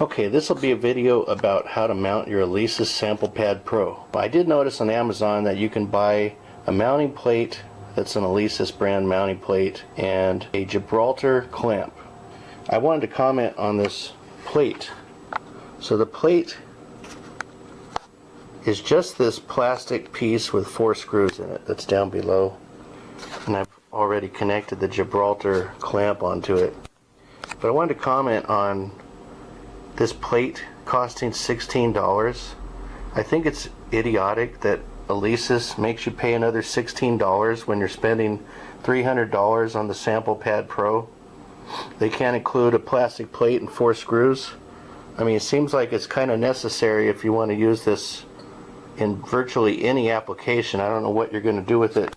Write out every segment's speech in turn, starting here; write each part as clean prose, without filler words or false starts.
Okay, this will be a video about how to mount your Alesis Sample Pad Pro. I did notice on Amazon that you can buy a mounting plate that's an Alesis brand mounting plate and a Gibraltar clamp. I wanted to comment on this plate. So the plate is just this plastic piece with 4 screws in it that's down below, and I've already connected the Gibraltar clamp onto it. But I wanted to comment on this plate costing $16. I think it's idiotic that Alesis makes you pay another $16 when you're spending $300 on the Sample Pad Pro. They can't include a plastic plate and 4 screws. I mean, it seems like it's kind of necessary if you want to use this in virtually any application. I don't know what you're going to do with it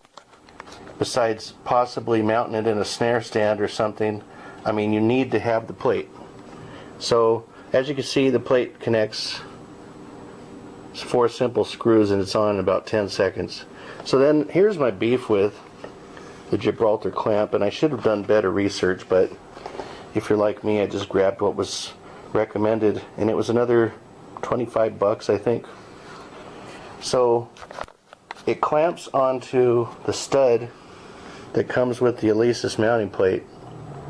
besides possibly mounting it in a snare stand or something. I mean, you need to have the plate. So as you can see, the plate connects. It's 4 simple screws and it's on in about 10 seconds. So then here's my beef with the Gibraltar clamp, and I should have done better research, but if you're like me, I just grabbed what was recommended, and it was another 25 bucks, I think. So it clamps onto the stud that comes with the Alesis mounting plate,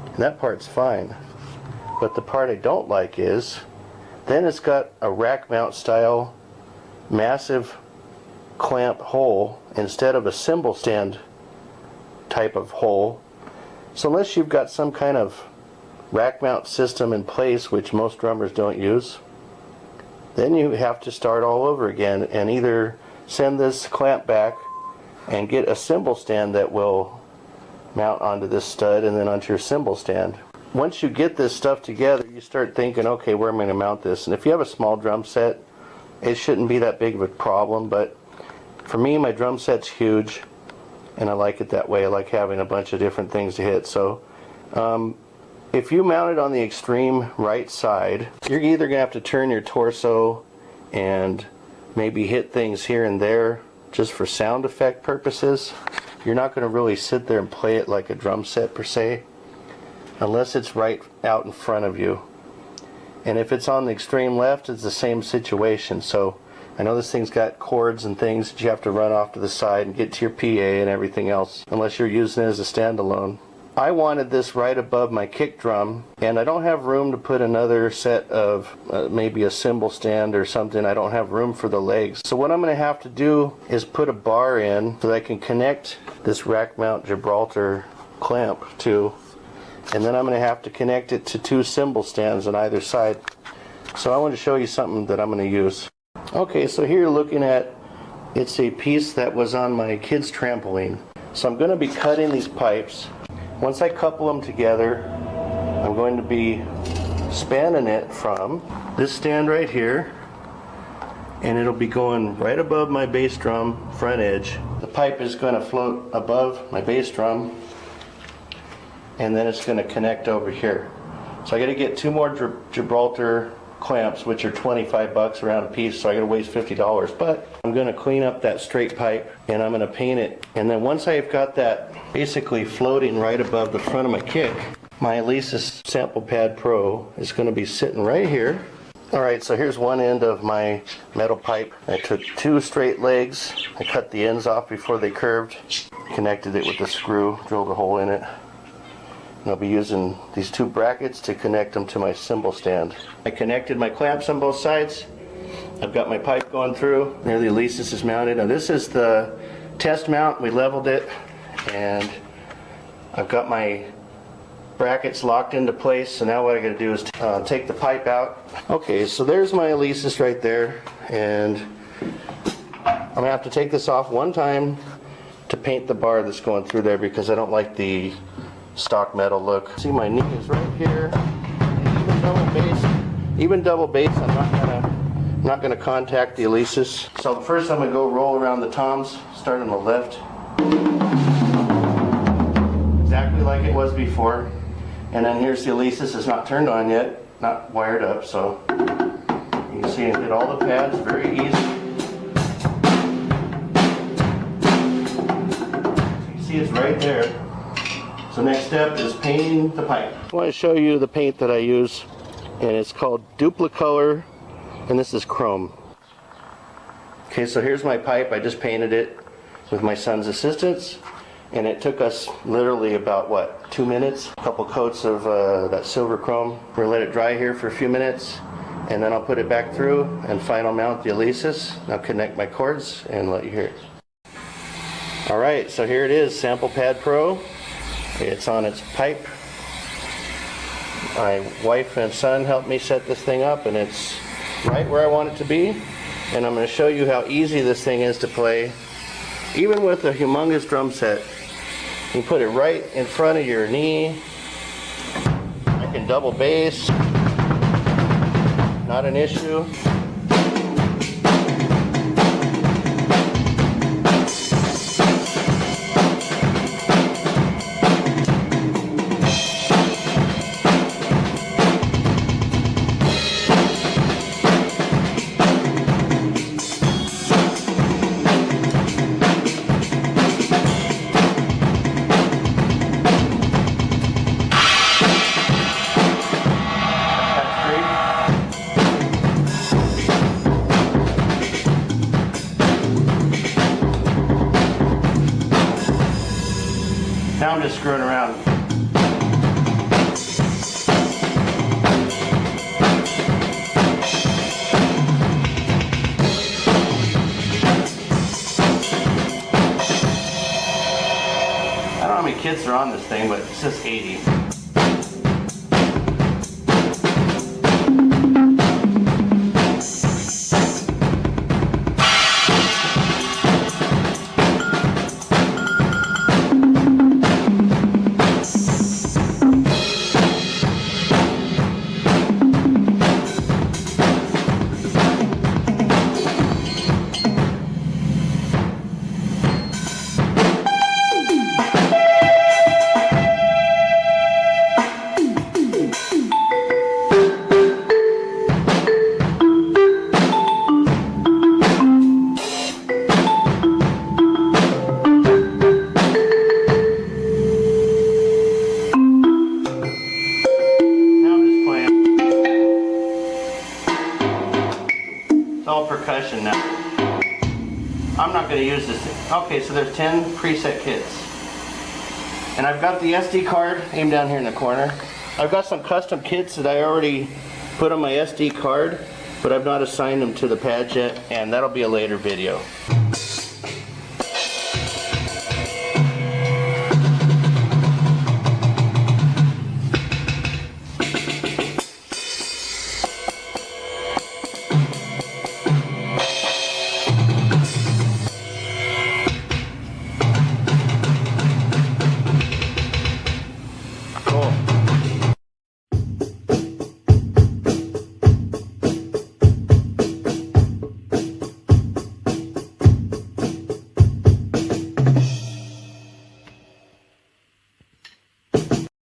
and that part's fine. But the part I don't like is then it's got a rack mount style massive clamp hole instead of a cymbal stand type of hole. So unless you've got some kind of rack mount system in place, which most drummers don't use, then you have to start all over again and either send this clamp back and get a cymbal stand that will mount onto this stud and then onto your cymbal stand. Once you get this stuff together, you start thinking, okay, where am I going to mount this? And if you have a small drum set, it shouldn't be that big of a problem, but for me, my drum set's huge and I like it that way. I like having a bunch of different things to hit. So if you mount it on the extreme right side, you're either going to have to turn your torso and maybe hit things here and there just for sound effect purposes. You're not going to really sit there and play it like a drum set per se, unless it's right out in front of you. And if it's on the extreme left, it's the same situation. So I know this thing's got cords and things that you have to run off to the side and get to your PA and everything else, unless you're using it as a standalone. I wanted this right above my kick drum, and I don't have room to put another set of maybe a cymbal stand or something. I don't have room for the legs. So what I'm going to have to do is put a bar in so that I can connect this rack mount Gibraltar clamp to, and then I'm going to have to connect it to 2 cymbal stands on either side. So I want to show you something that I'm going to use. Okay, so here you're looking at, it's a piece that was on my kids' trampoline. So I'm going to be cutting these pipes. Once I couple them together, I'm going to be spanning it from this stand right here, and it'll be going right above my bass drum front edge. The pipe is going to float above my bass drum, and then it's going to connect over here. So I got to get 2 more Gibraltar clamps, which are 25 bucks around a piece, so I got to waste $50. But I'm going to clean up that straight pipe and I'm going to paint it. And then once I've got that basically floating right above the front of my kick, my Alesis Sample Pad Pro is going to be sitting right here. Alright, so here's one end of my metal pipe. I took 2 straight legs, I cut the ends off before they curved, connected it with a screw, drilled a hole in it. And I'll be using these 2 brackets to connect them to my cymbal stand. I connected my clamps on both sides. I've got my pipe going through. There the Alesis is mounted. Now this is the test mount. We leveled it, and I've got my brackets locked into place. So now what I got to do is take the pipe out. Okay, so there's my Alesis right there, and I'm gonna have to take this off one time to paint the bar that's going through there because I don't like the stock metal look. See, my knee is right here. Even double bass, I'm not gonna contact the Alesis. So first I'm gonna go roll around the toms, start on the left, exactly like it was before. And then here's the Alesis. It's not turned on yet, not wired up, so you can see I hit all the pads very easy. You can see it's right there. So next step is painting the pipe. I want to show you the paint that I use. and it's called Duplicolor, and this is chrome. Okay, so here's my pipe. I just painted it with my son's assistance, and it took us literally about, what, 2 minutes? A couple coats of that silver chrome. We're gonna let it dry here for a few minutes, and then I'll put it back through and final mount the Alesis. I'll connect my cords and let you hear it. Alright, so here it is, Sample Pad Pro. It's on its pipe. My wife and son helped me set this thing up, and it's right where I want it to be. And I'm going to show you how easy this thing is to play. Even with a humongous drum set, you can put it right in front of your knee. I can double bass, not an issue. Now I'm just screwing around. I don't know how many kids are on this thing, but it says 80. It's all percussion now. I'm not going to use this thing. Okay, so there's 10 preset kits. And I've got the SD card aimed down here in the corner. I've got some custom kits that I already put on my SD card, but I've not assigned them to the pads yet, and that'll be a later video.